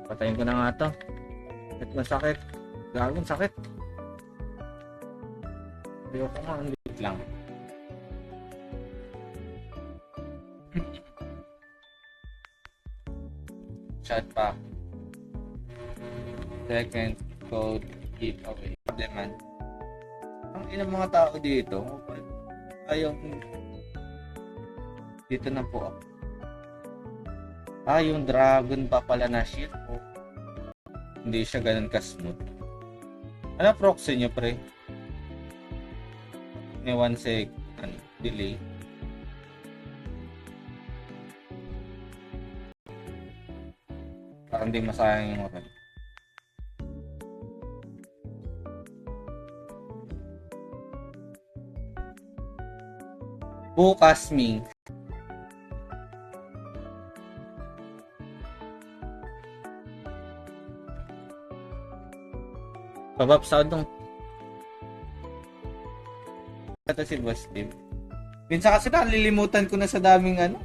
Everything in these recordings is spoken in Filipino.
Patayin ko na nga to. Ito masakit. Gagawin sakit. Ayoko nga, hindi lang. Chat pa. Second code giveaway. Probleman. Ang ilang mga tao dito, ayaw dito na po ako. Yung dragon pa pala na shield po. Hindi siya ganun ka-smooth. Ano proxy nyo, pre? May 1 sec delay. Parang di masayang yung oras. Bukas, Ming. Pabab sound nung. Ito si Boss Tim. Minsan kasi nalilimutan ko na sa daming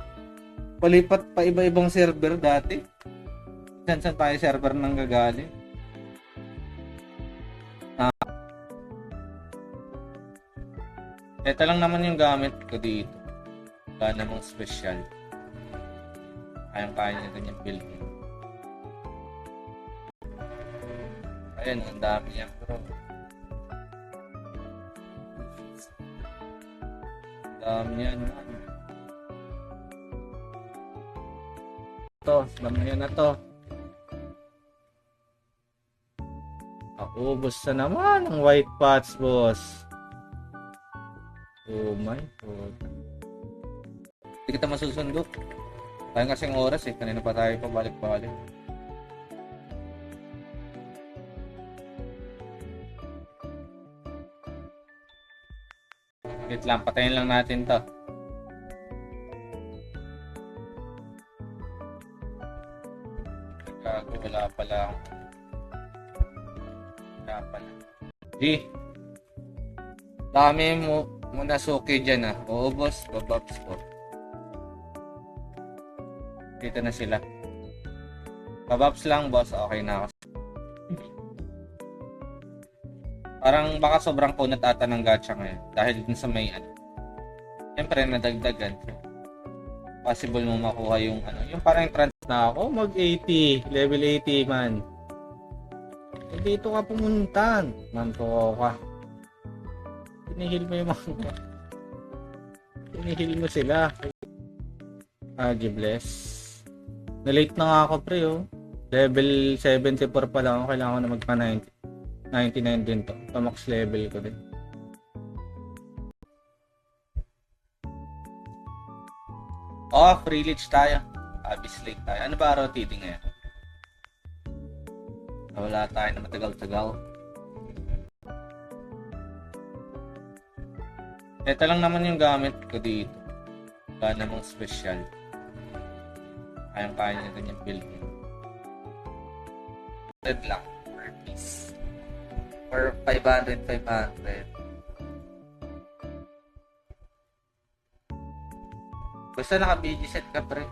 palipat pa iba-ibang server dati. Saan tayo server nang gagaling? Ito lang naman yung gamit ko dito. Wala namang special. Kayang-kaya nito yung building. Ayun, ang dami yan bro. Ang dami yan. Ito, dami yan na to. Ubos na naman ang white pots, boss. Oh my god. Hindi kita masusundo. Kaya kasing oras kanina pa tayo pabalik-balik. Wait lang, patayin lang natin to. Gago, wala pala. Di. Dami mo muna suki dyan Oo boss, bababs ko. Dito na sila. Bababs lang boss, okay na ako. Parang baka sobrang kunat ata ng gacha ngayon. Dahil dun sa may siyempre nadagdagan. Possible mo makuha yung yung parang trans na ako mag 80, level 80 man. Dito ka pumunta. Manto ka. Pinihil mo yung mga. Pinihil mo sila. Bless. Na-late na nga ako pre Level 74 pa lang ako. Kailangan ko na magpa 99 din to. Pa-max level ko din. Free leech tayo. Abyss Lake tayo. Ano ba araw titi ngayon? Wala tayo na matagal-tagal. Ito lang naman yung gamit ko dito. Wala namang special. Kayang-kaya nito yung building. Red lang. Per piece. For 500. Basta naka-BG set ka pre.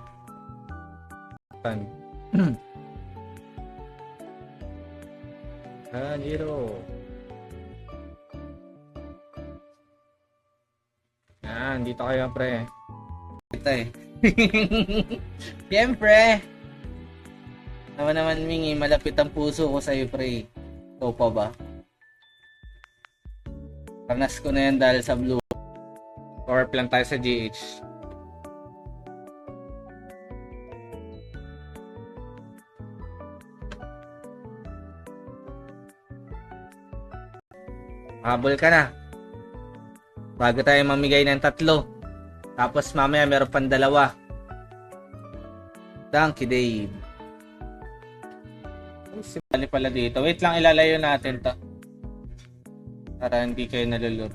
Zero. Yan, dito kayo pre. Ito Siyempre. Naman Mingi, malapit ang puso ko sa'yo pre. Ikaw pa ba? Karnas ko na yan dahil sa blue. Power plant tayo sa GH. Habol ka na. Bago tayo mamigay ng 3. Tapos mamaya meron pang 2. Thank you, Dave. Simali pala dito. Wait lang, ilalayo natin to. Para hindi kayo nalulur.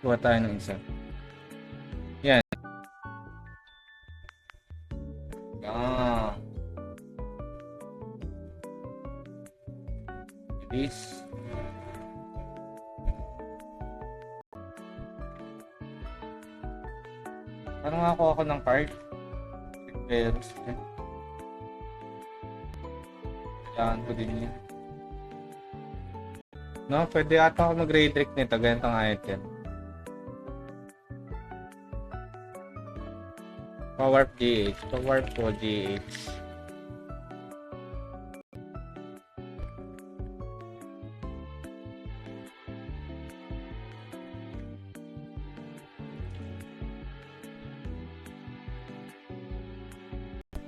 Kuha tayo ng isa. Yan. Parang nakakuha ko ng card. Pero, kailangan ko din yun. No, pwede ata ako mag-raid trick nito. Ganitong item. Power GH. Power po GH.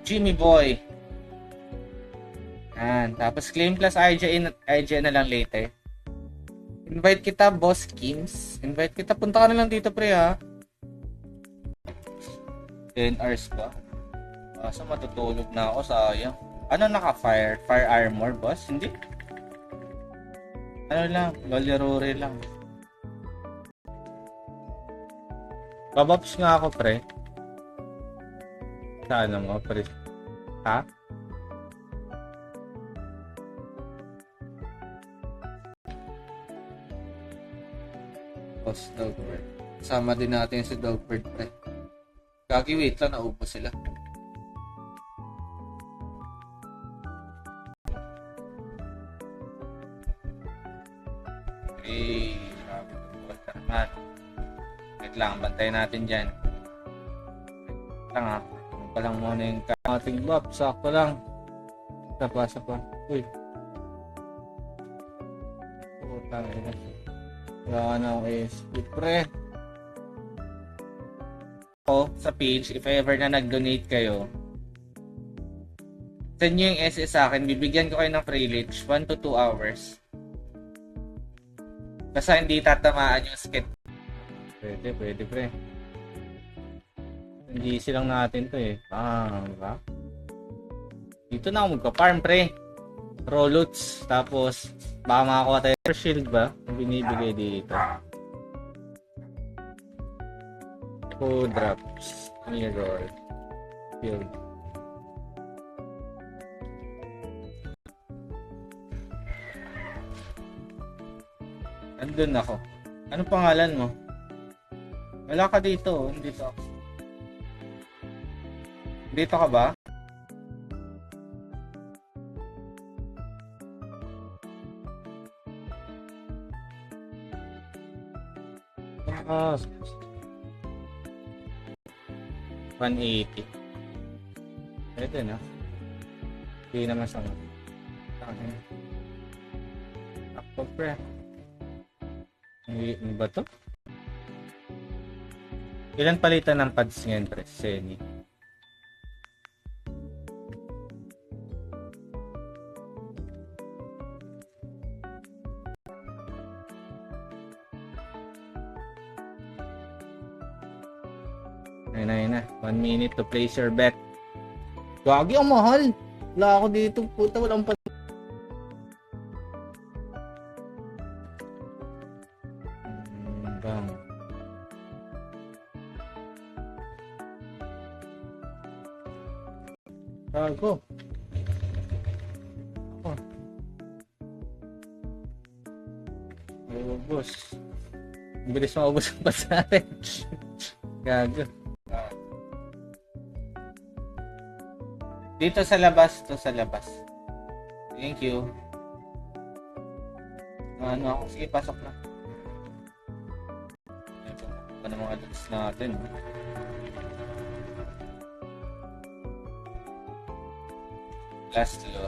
Jimmy Boy. Yan. Tapos claim plus IGN na lang later. Invite kita, Boss Kims. Invite kita. Punta ka na lang dito, pre, ha? 10 hours pa. Asa matutulog na ako, sayang. Ano naka-fire? Fire armor, boss? Hindi. Ano lang, Lollerore lang. Babaps nga ako, pre. Sa ano mo, pre? Ha? Boss Dogbird. Sama din natin si Dogbird, pre. Kagi, wait lang, naubos sila. Okay, grabe ito po naman. Wait lang, bantayan natin dyan. Wait lang ha. Ano pa lang muna yung ating buff. Sakto lang. Sa pa. Uy. Putang ina. Wala na ako SP, pre. Ako, sa page, if ever na nag-donate kayo, send nyo yung SS sa akin. Bibigyan ko kayo ng free lunch. 1 to 2 hours. Basta hindi tatamaan yung skit. Pwede, pre. Hindi silang natin to eh. Diba? Dito na ako magka-farm, pre. Rolluts. Tapos, baka makakuha tayo. Shield ba? Ang binibigay dito. Drops. Mirror. Shield. Andun ako. Anong pangalan mo? Wala ka dito. Dito ako. Dito ka ba? Ah, 180. Pwede na. Hindi naman sama. Ako, pre. Ano ba to? Ilan palitan ng pads ngayon, pre? Seni. Ayun na. 1 minute to place your bet. Gagi, ang mahal. Wala ako dito. Puta, walang pa. Bang. Gago. Oh. Maubos. Bilis maubos ang pasarin. Gago. Dito sa labas, Thank you. Ano ako? Sige, pasok na. Ito pa ng mga ads natin. Last floor.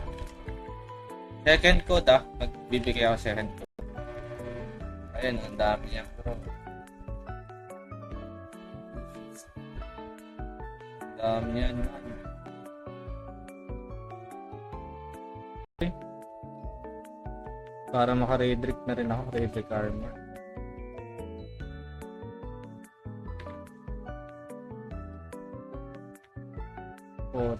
Second code magbibigay ako second code. Ayun, ang dami yan, bro. Ang dami yan, man. Para maka-redrick na rin ako, redrick armor. Oh.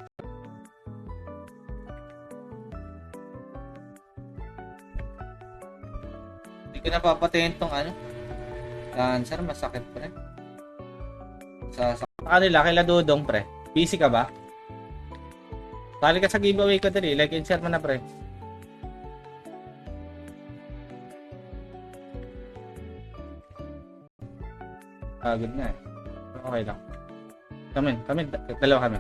Hindi ko napapatayin tong cancer, masakit pre. Sa kanila, kila Dudong pre. Busy ka ba? Sali ka sa giveaway ko dali, like and share mo na pre. Pagod na eh. Okay lang. Kami, dalawa kami.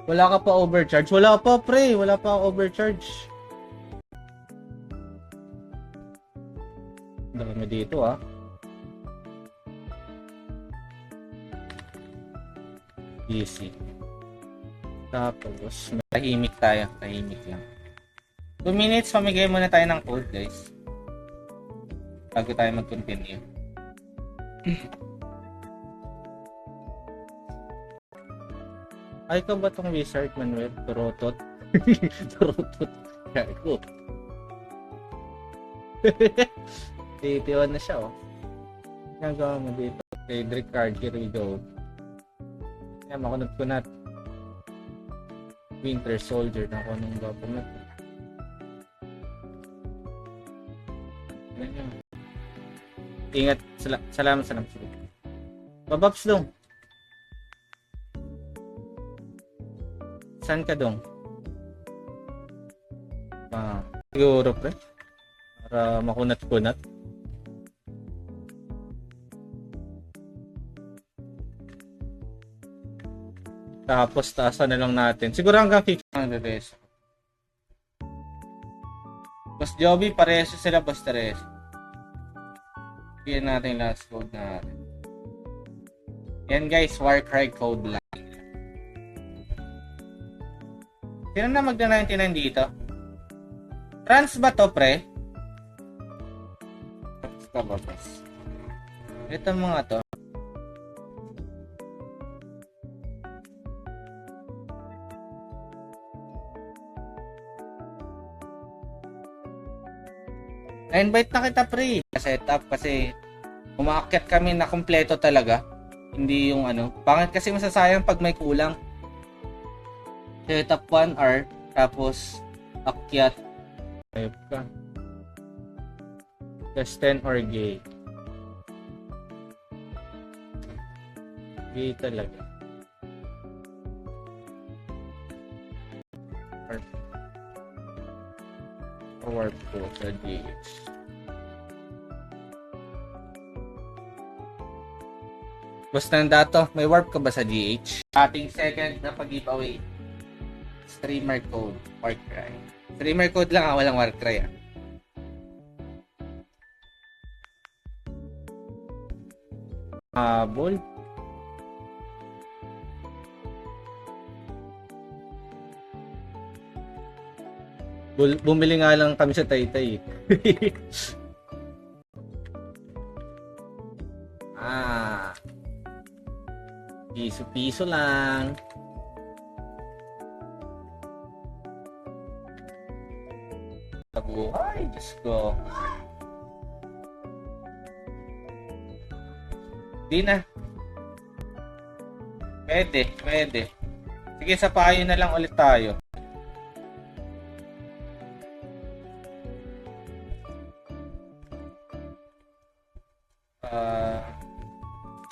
Wala ka pa overcharge? Wala pa, pre. Wala pa overcharge. Dami dito, ah. Easy. Tapos, tahimik tayo. Tahimik lang. 2 minutes, pamigay muna tayo ng code, guys. Bago tayo mag-continue. Ay, ikaw ba itong wizard, Manuel? Turotot? Turotot. Kaya ko. 81 na siya, oh. Nagawa mo dito. Cedric card, here we go. Yan, makunod ko na. Winter Soldier. Naku, anong babanat. Ingat. Salamat. Babaps dong. Saan ka dong? Siguro pre. Para makunat-kunat. Tapos taasan na lang natin. Siguro hanggang 50 ang reres. Boss Joby, pareso sila Boss Teres. Bigyan natin yung last code natin. Yan guys, Warcry code lang. Sino na magda-99 dito? Trans ba to, pre? Trans ka ba, boss? Ito mga to. Na-invite na kita, pre. Setup kasi umaakyat kami na kompleto talaga. Hindi yung ano. Pangit kasi masasayang pag may kulang. Setup 1 hour, tapos akyat. Ayop ka. Plus 10 or gay. Gay talaga. Warp ko sa GH. Basta dato, may warp ka ba sa GH? Ating second na pag-giveaway. Streamer code, Warcry. Streamer code lang, walang Warcry. Habol. Bumili nga lang kami sa Taytay. Piso-piso lang. Ay, Diyos ko. Di na. Pwede. Sige, sa payo na lang ulit tayo.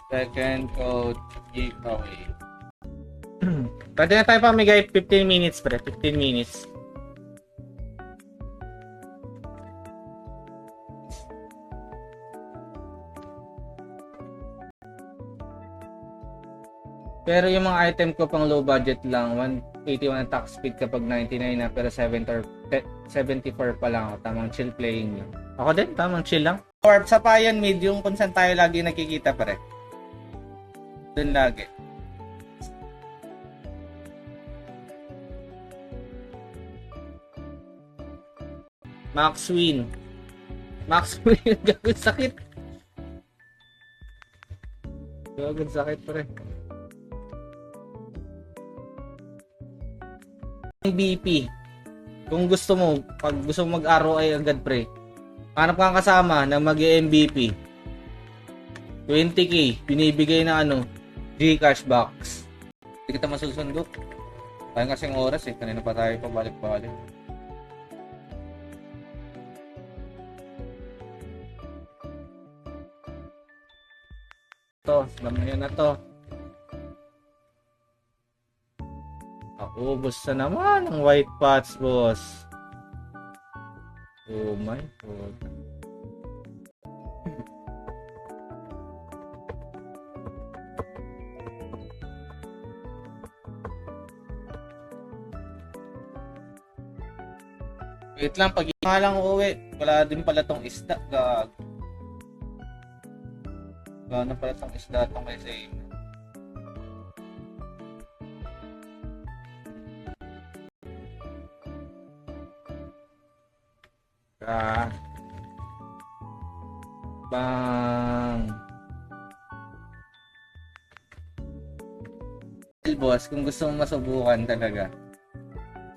Second code giveaway. Pwede na tayo pamigay 15 minutes, pre. 15 minutes. Pero yung mga item ko pang low budget lang, 181 attack speed kapag 99 na, pero 74 pa lang ako. Tamang chill playing lang. Ako din, tamang chill lang. Warp sa Payan medium kung saan tayo lagi nakikita pare. Doon lagi. Max Win, gagawin sakit. Gagawin sakit pare. BP. Kung gusto mo, pag gusto mo mag-ROI agad pre, hanap kang kasama na mag-MVP. 20k, binibigay na Gcash box. Hindi kita masusundo. Sayang kasing oras kanina pa tayo pabalik-balik. To, naman na to. Ubos na naman ang white pots, boss. Oh my God. Wait lang, pag nga lang uuwi, wala din pala tong isda. Wala na pala tong isda tong may say. Bang. Boss, kung gusto mong masubukan talaga.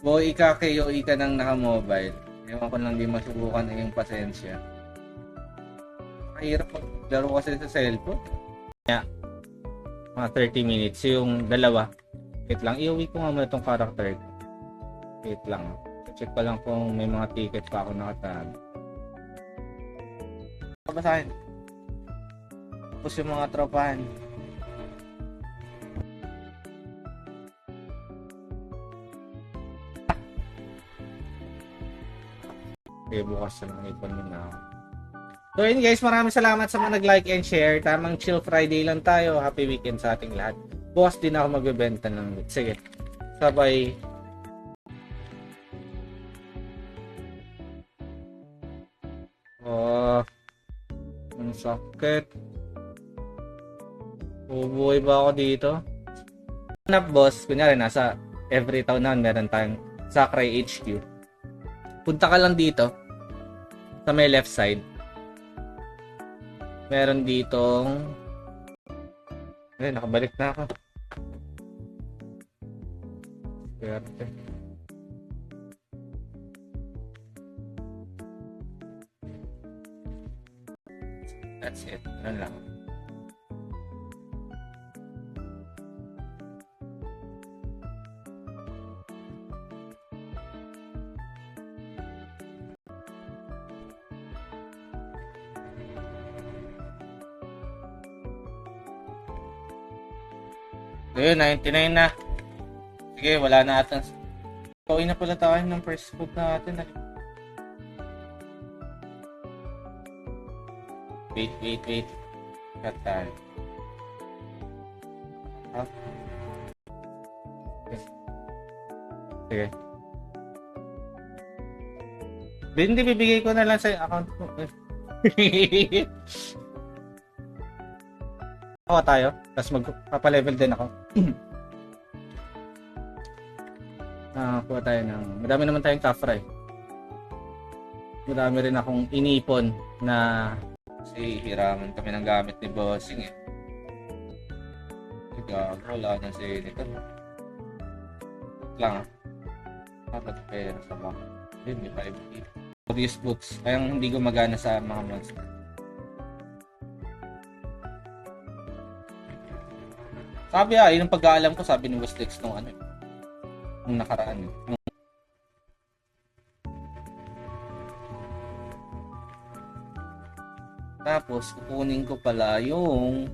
Boy, KO ka ng naka-mobile. Ewan ko lang di masubukan na yung pasensya. Mahirap maglaro kasi sa cellphone. Yeah. Mga 30 minutes. Yung dalawa. Wait lang. Iuwi ko nga muna itong character ko. Wait lang. Check pa lang kung may mga ticket pa ako nakatago. Babasahin. Tapos yung mga tropahan. Okay, bukas na lang ipon mo na ako. So yun guys, maraming salamat sa mga nag-like and share. Tamang chill Friday lang tayo. Happy weekend sa ating lahat. Bukas din ako magbebenta ng meat. Sige. Sabay. Oh. Ang sakit. Bubuhay ba ako dito? Hanap boss. Kunyari nasa every town na meron tayong Sakurai HQ. Punta ka lang dito. Sa may left side. Meron ditong nakabalik na ako. Swerte. That's it. Ano lang. Ayun, 99 na. Sige, wala na ata. Pauwi na pala tayo ng first food natin. Wait. Cut tayo. Sige. Hindi, bibigay ko na lang sa account mo. Ako tayo, tapos magpapalevel din ako. Kuha tayo ng, madami naman tayong kafra eh. Madami rin akong inipon na kasi hiraman kami ng gamit ni Bossing eh. Wala na si nito. Lang dapat pera sa baka. Yun, may 5 Obvious books. Kayang hindi gumagana sa mga monster. Sabi yun ang pag-aalam ko, sabi ni Westlex nung nung nakaraan. Tapos, kukunin ko pala yung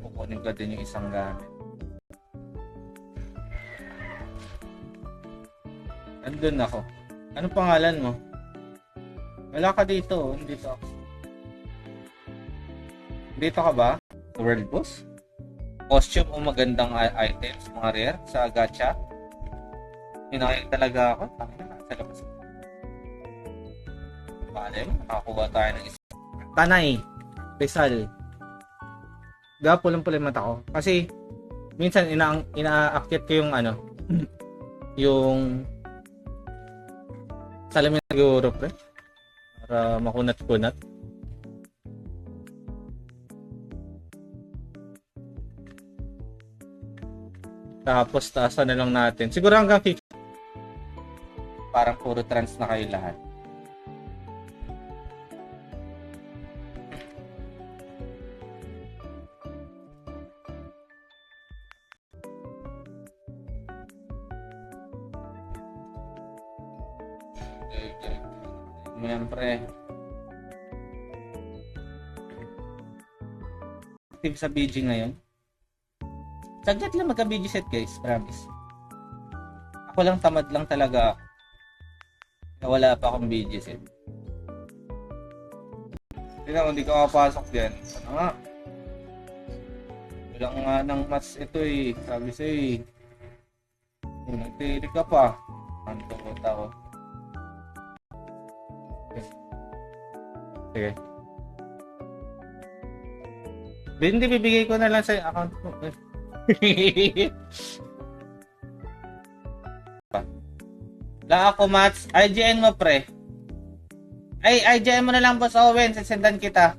kukunin ko din yung isang gamit. Andun ako. Anong pangalan mo? Wala ka dito. Dito ako. Dito ka ba? World Boss? Costume o magandang items, mga rare sa gacha. Hinayang talaga ako. Sa labas. Bale, makakuha tayo ng isa. Tanay. Rizal. Pulang-pula yung mata ko. Kasi, minsan ina-activate ko yung yung salamin ng Europe para makunat-kunat. Tapos taasan na lang natin. Siguro hanggang 50. Parang puro trans na kayo lahat. Siyempre. Active sa BG ngayon. Saglit lang magka-BG set guys, promise. Ako lang tamad lang talaga. Wala pa akong BG set. Hindi ka mapasok diyan. Ano nga? Wala nga ng match ito eh. Sabi sa'yo eh. Nagtirik ka pa. Anto ko tao. Sige. Hindi, bibigay ko na lang sa account mo. La ako, Mats. IGN mo, pre. Ay, IGN mo na lang, Boss Owen. Sasendan kita.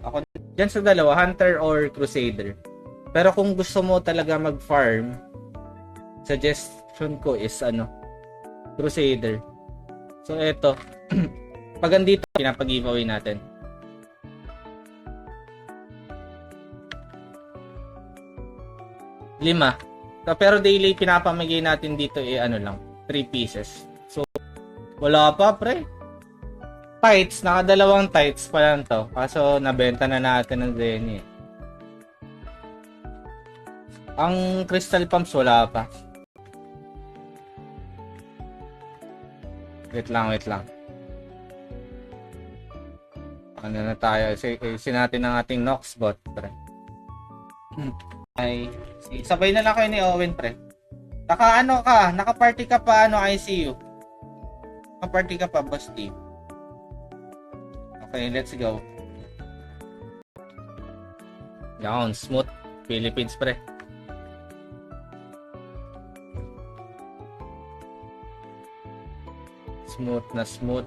Ako dyan sa dalawa, Hunter or Crusader. Pero kung gusto mo talaga mag-farm, suggestion ko is Crusader. So, eto. Pag andito, pinapag-giveaway natin. Lima. Pero daily pinapamigay natin dito lang, 3 pieces. So, wala pa, pre. Tights, nakadalawang tights pa lang to. Kaso, nabenta na natin ng Zenny. Ang crystal pumps, wala pa. Wait lang. Ano na tayo? Isin natin ang ating Noxbot, pre. Ay, sabay na lang kayo ni Owen, pre. Naka-party ka pa, ICU. Naka-party ka pa, Boss Steve. Okay, let's go. Yan, smooth. Philippines, pre. Smooth na smooth.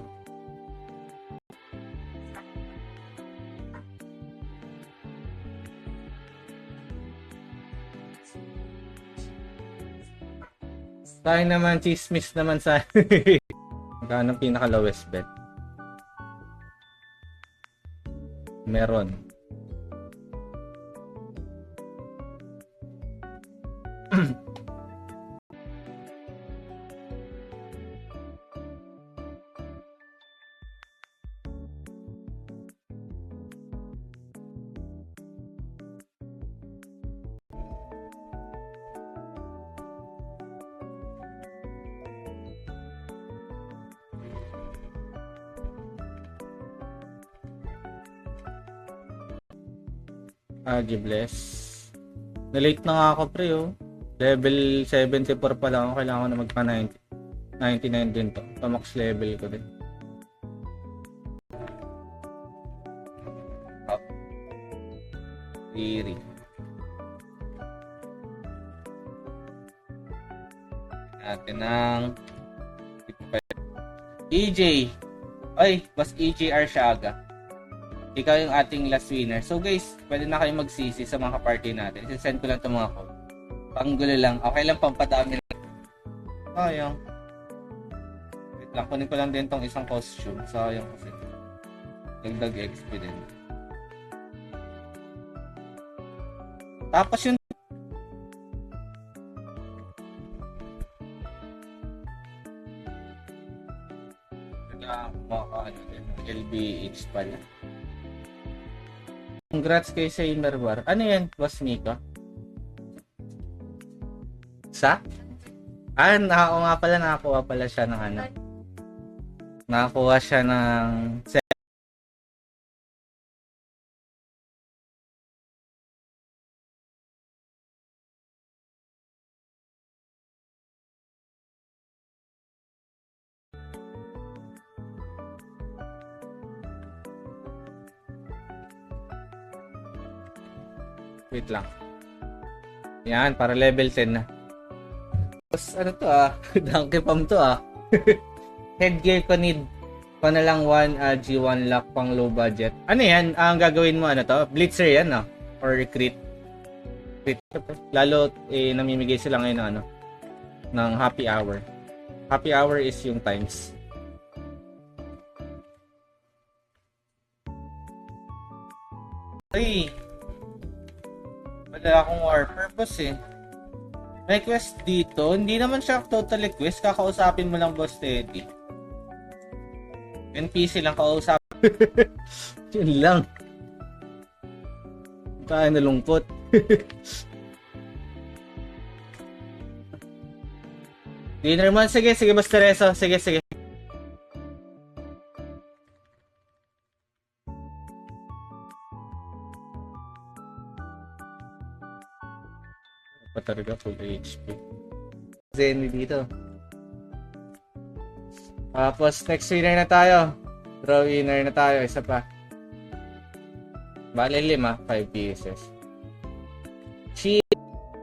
Tayo naman, chismis naman sa... Magkano pinaka lowest bet? Meron. Gibless. Na-late na nga ako, pre, oh. Level 74 pa lang ako. Kailangan ko na magpa 99 din to. Pa-max level ko din. Up. Theory. Natin ng EJ. Ay, Boss EJ Arshaga. Ikaw yung ating last winner. So guys, pwede na kayo magsisi sa mga party natin. Send ko lang itong mga code. Panggulo lang. Okay lang, pampadami lang. Sayang. Wait lang, kunin ko lang din tong isang costume. Sayang kasi. Dagdag XP din. Tapos yung LBH pala. Congrats kay Sailor. Ano yan, Boss Nico? Sa? Nga pala, nakakuha pala siya ng Nakakuha siya ng... Wait lang. Yan, para level 10 na. Tapos ano to Donkey Pump to Headgear ko need pa na lang 1 G1 lock pang low budget. Ano yan? Ang gagawin mo to? Blitzer yan or crit. Lalo namimigay sila ngayon ng happy hour. Happy hour is yung times. Ay, wala akong war purpose May quest dito. Hindi naman siya totally quest. Kakausapin mo lang, Boss Teddy. NPC lang kausapin. Yun lang. Tayo nalungkot. Dinner man. Sige, Boss Tereso. Sige. Pa talaga full HP. Zenny dito. Tapos, next winner na tayo. Draw winner na tayo. Isa pa. Bale, 5 pieces. Cheat.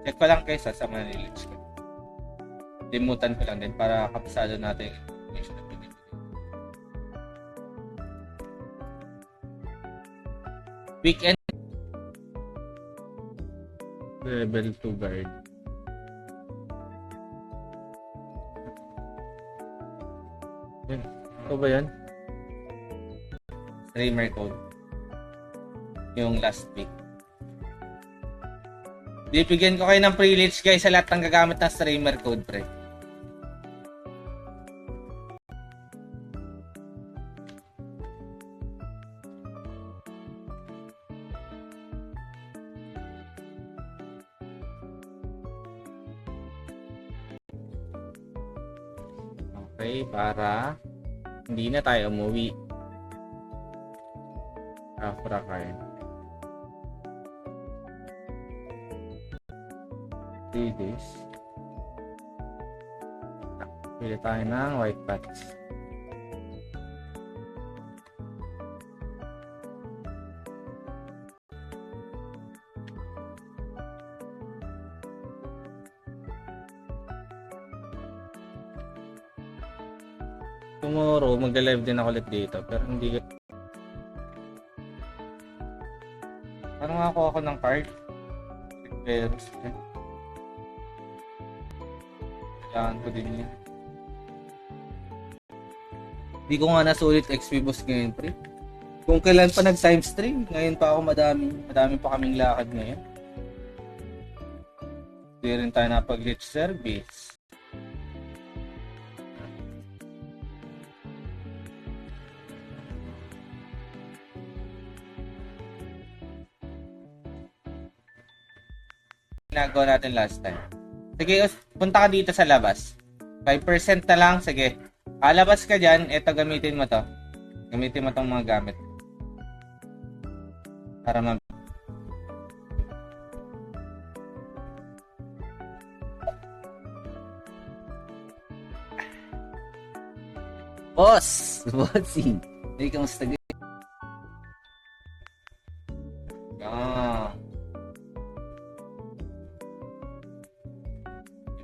Check ko lang kayo sa manilids ko. Limutan ko lang din para kapsado natin yung information na pinibigay. Weekend. Level 2 guard. Yan. Ito ba yan? Streamer code. Yung last week. Bibigyan ko kayo ng privilege guys sa lahat ng gagamit ng streamer code, pre. Okay, para hindi na tayo umuwi. Afra card. 3 days. Pili tayo ng white patch. Tomorrow, magla-live din ako ulit dito. Pero hindi... Parang ako ng card. Pero... Kailangan ko din yun. Hindi ko nga nasulit XP boss ngayon, pre. Kung kailan pa nag-times 3, ngayon pa ako madami pa kaming lakad ngayon. Hindi rin tayo napag-glitch service. Ginagawa natin last time. Sige, punta ka dito sa labas. 5% na lang, sige. Alabas ka dyan, eto gamitin mo to. Gamitin mo tong mga gamit. Para Boss! Bossing! Hey, kamusta guys?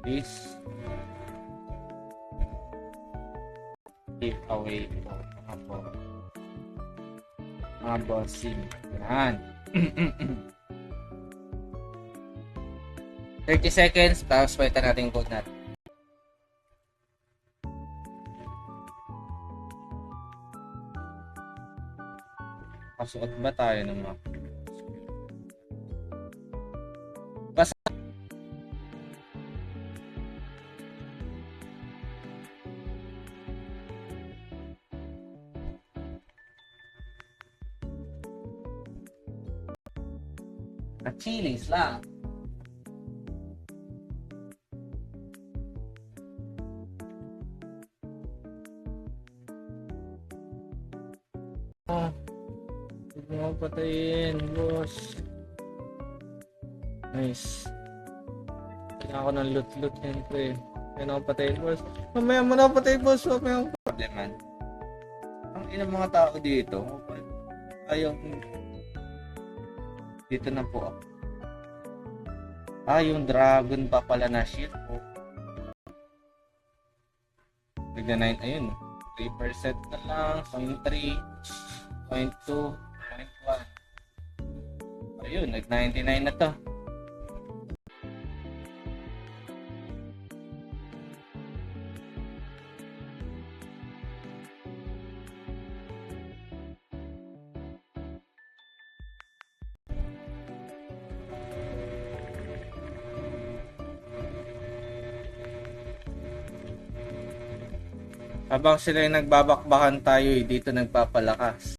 This give away po mga bossing. Yan. 30 seconds, tapos palitan natin yung code natin. Kasuot ba tayo ng mga chilies lang. Huwag mo patayin, boss. Nice. Kailangan ko ng loot-loot yan, pre. Kailangan ko patayin, boss. Mamaya mo na patayin, boss. Mamaya mo problem, man. Ang ilang mga tao dito, ayaw dito na po ako. Yung dragon pa pala na shield po. Nagna 9, ayun. 3% na lang. 0.3, 0.2, 0.1. Ayun, nag 99 na to. Habang sila yung nagbabakbakan tayo, dito nagpapalakas.